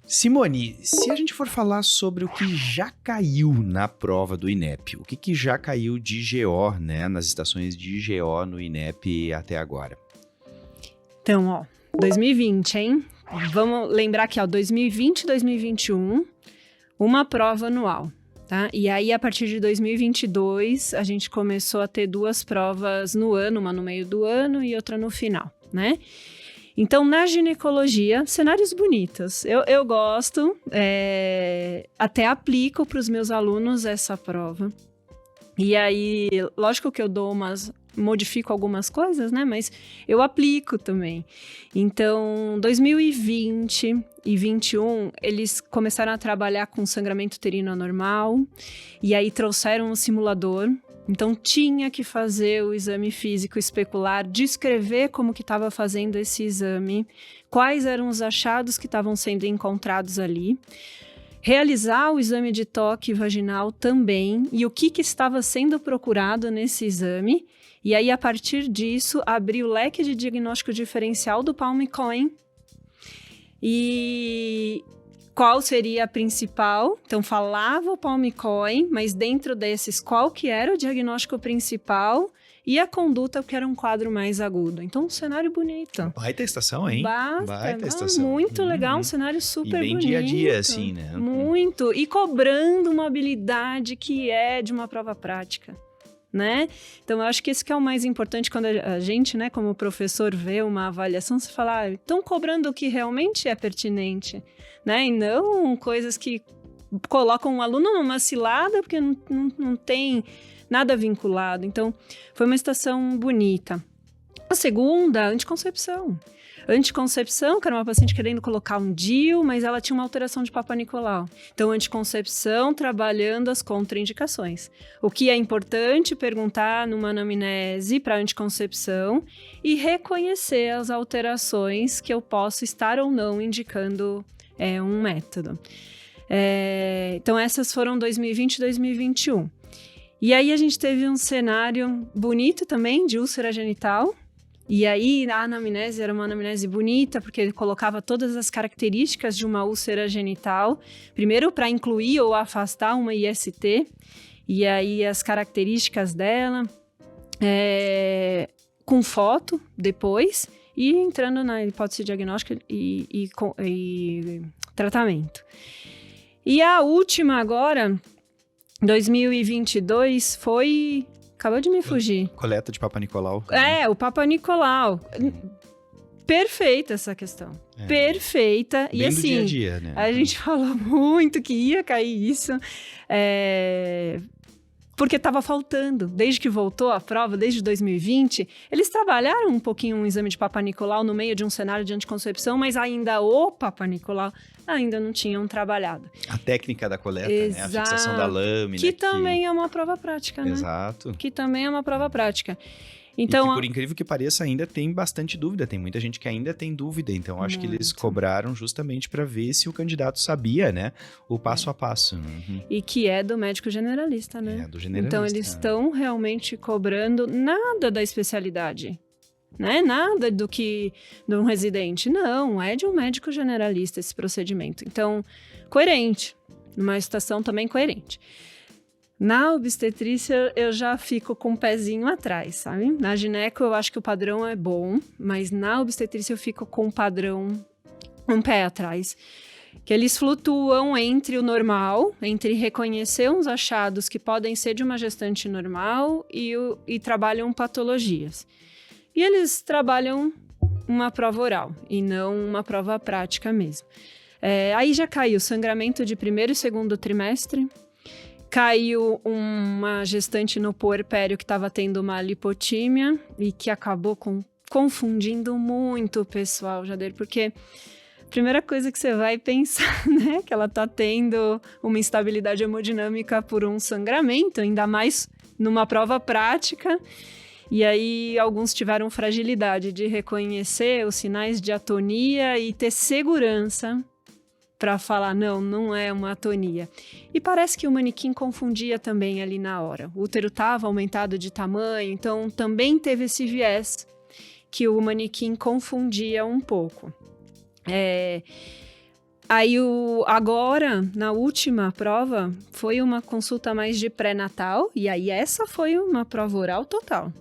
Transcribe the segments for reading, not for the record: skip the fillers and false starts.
Simone, se a gente for falar sobre o que já caiu na prova do INEP, o que já caiu de GO, né, nas estações de GO no INEP até agora? Então, 2020, hein? Vamos lembrar que, 2020 e 2021, uma prova anual, tá? E aí, a partir de 2022, a gente começou a ter 2 provas no ano, uma no meio do ano e outra no final, né? Então, na ginecologia, cenários bonitos. Eu gosto, até aplico para os meus alunos essa prova. E aí, lógico que eu modifico algumas coisas, né? Mas eu aplico também. Então, 2020 e 2021, eles começaram a trabalhar com sangramento uterino anormal. E aí, trouxeram um simulador. Então, tinha que fazer o exame físico especular, descrever como que estava fazendo esse exame, quais eram os achados que estavam sendo encontrados ali, realizar o exame de toque vaginal também, e o que estava sendo procurado nesse exame, e aí, a partir disso, abrir o leque de diagnóstico diferencial do Palm-Cohen. E qual seria a principal? Então, falava o Palm-Cohen, mas dentro desses, qual que era o diagnóstico principal e a conduta, que era um quadro mais agudo. Então, um cenário bonito. Baita estação, hein? Baita estação. Muito legal, um cenário super bonito. E bem dia a dia, assim, né? Muito. E cobrando uma habilidade que é de uma prova prática, né? Então, eu acho que esse que é o mais importante quando a gente, né, como professor, vê uma avaliação, você fala, estão cobrando o que realmente é pertinente, né? E não coisas que colocam um aluno numa cilada porque não tem nada vinculado. Então, foi uma estação bonita. A segunda, anticoncepção. Anticoncepção, que era uma paciente querendo colocar um DIU, mas ela tinha uma alteração de Papa Nicolau. Então, anticoncepção, trabalhando as contraindicações. O que é importante perguntar numa anamnese para anticoncepção e reconhecer as alterações que eu posso estar ou não indicando um método. Então, essas foram 2020 e 2021. E aí, a gente teve um cenário bonito também de úlcera genital. E aí, a anamnese era uma anamnese bonita, porque ele colocava todas as características de uma úlcera genital. Primeiro, para incluir ou afastar uma IST. E aí, as características dela, com foto depois, e entrando na hipótese diagnóstica e tratamento. E a última agora, 2022, foi... Acabou de me fugir. Coleta de Papa Nicolau. O Papa Nicolau. Perfeita essa questão. Perfeita. Bem e assim, do dia a dia, né? A gente falou muito que ia cair isso. Porque estava faltando. Desde que voltou a prova, desde 2020, eles trabalharam um pouquinho um exame de Papa Nicolau no meio de um cenário de anticoncepção, mas ainda o Papa Nicolau ainda não tinham trabalhado. A técnica da coleta, Exato. né? A fixação da lâmina. Que também é uma prova prática, né? Exato. Que também é uma prova prática. Então, e que, por incrível que pareça, ainda tem bastante dúvida. Tem muita gente que ainda tem dúvida. Então, acho que eles cobraram justamente para ver se o candidato sabia, né? O passo a passo. Uhum. E que é do médico generalista, né? É, do generalista. Então, eles estão realmente cobrando nada da especialidade. Né? Nada de um residente. Não, é de um médico generalista esse procedimento. Então, coerente. Numa estação também coerente. Na obstetrícia, eu já fico com um pezinho atrás, sabe? Na gineco, eu acho que o padrão é bom, mas na obstetrícia eu fico com um pé atrás. Que eles flutuam entre o normal, entre reconhecer uns achados que podem ser de uma gestante normal e trabalham patologias. E eles trabalham uma prova oral e não uma prova prática mesmo. Aí já caiu sangramento de primeiro e segundo trimestre, caiu uma gestante no puerpério que estava tendo uma lipotímia e que acabou confundindo muito o pessoal, Jader, porque a primeira coisa que você vai pensar, né, que ela está tendo uma instabilidade hemodinâmica por um sangramento, ainda mais numa prova prática. E aí, alguns tiveram fragilidade de reconhecer os sinais de atonia e ter segurança para falar, não é uma atonia. E parece que o manequim confundia também ali na hora. O útero estava aumentado de tamanho, então também teve esse viés que o manequim confundia um pouco. Aí, agora, na última prova, foi uma consulta mais de pré-natal, e aí essa foi uma prova oral total.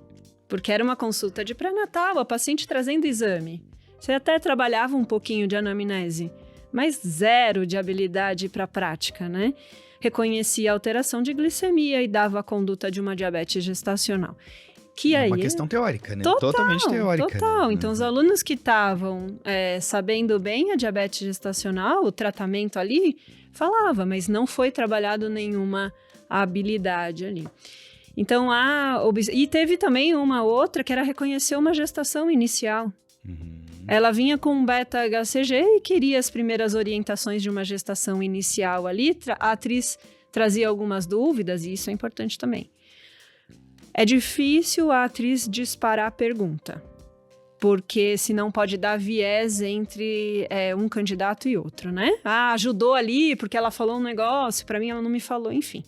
Porque era uma consulta de pré-natal, a paciente trazendo exame. Você até trabalhava um pouquinho de anamnese, mas zero de habilidade para prática, né? Reconhecia a alteração de glicemia e dava a conduta de uma diabetes gestacional. Que É aí, uma questão teórica, né? Total, Totalmente teórica. Total. Né? Então, os alunos que estavam sabendo bem a diabetes gestacional, o tratamento ali, falava, mas não foi trabalhado nenhuma habilidade ali. Então, e teve também uma outra que era reconhecer uma gestação inicial. Ela vinha com um beta-HCG e queria as primeiras orientações de uma gestação inicial ali. A atriz trazia algumas dúvidas, e isso é importante também. É difícil a atriz disparar a pergunta, porque senão pode dar viés entre um candidato e outro, né? Ajudou ali porque ela falou um negócio, para mim ela não me falou, enfim.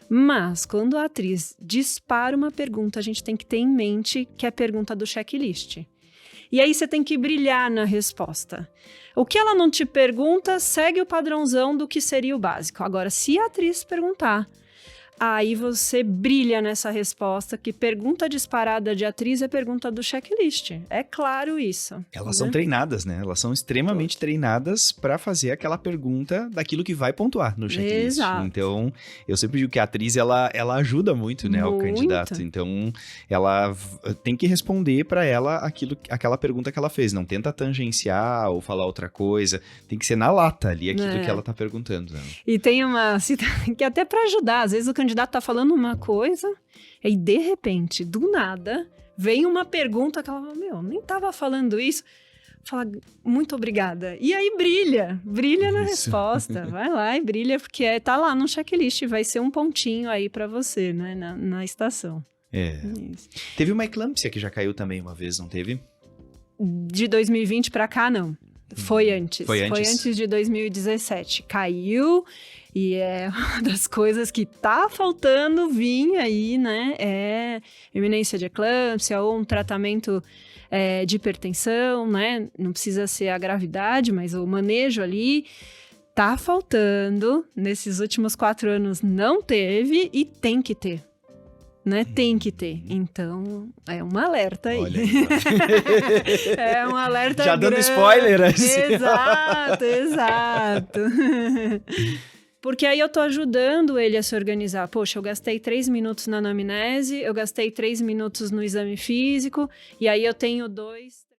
Mas quando a atriz dispara uma pergunta, a gente tem que ter em mente que é a pergunta do checklist. E aí você tem que brilhar na resposta. O que ela não te pergunta, segue o padrãozão do que seria o básico. Agora, se a atriz perguntar, aí você brilha nessa resposta, que pergunta disparada de atriz é pergunta do checklist. É claro isso. Elas são treinadas, né? Elas são extremamente treinadas para fazer aquela pergunta daquilo que vai pontuar no checklist. Exato. Então, eu sempre digo que a atriz, ela ajuda muito, né, o candidato. Então, ela tem que responder para ela aquela pergunta que ela fez. Não tenta tangenciar ou falar outra coisa. Tem que ser na lata ali aquilo que ela tá perguntando. Né? E tem uma que até para ajudar, às vezes o candidato tá falando uma coisa e de repente, do nada, vem uma pergunta que ela fala, nem tava falando isso. Fala, muito obrigada. E aí brilha na resposta. Vai lá e brilha, porque tá lá no checklist, vai ser um pontinho aí para você, né, na estação. Isso. Teve uma eclâmpsia que já caiu também uma vez, não teve? De 2020 para cá, não. Foi antes. Foi antes de 2017. Caiu. E é uma das coisas que tá faltando vir aí, né? É eminência de eclâmpsia ou um tratamento de hipertensão, né? Não precisa ser a gravidade, mas o manejo ali tá faltando. Nesses últimos 4 anos não teve e tem que ter. Né? Tem que ter. Então, é um alerta aí. Olha aí. É um alerta já dando spoiler, assim. Exato. Porque aí eu tô ajudando ele a se organizar. Poxa, eu gastei 3 minutos na anamnese, eu gastei 3 minutos no exame físico, e aí eu tenho 2...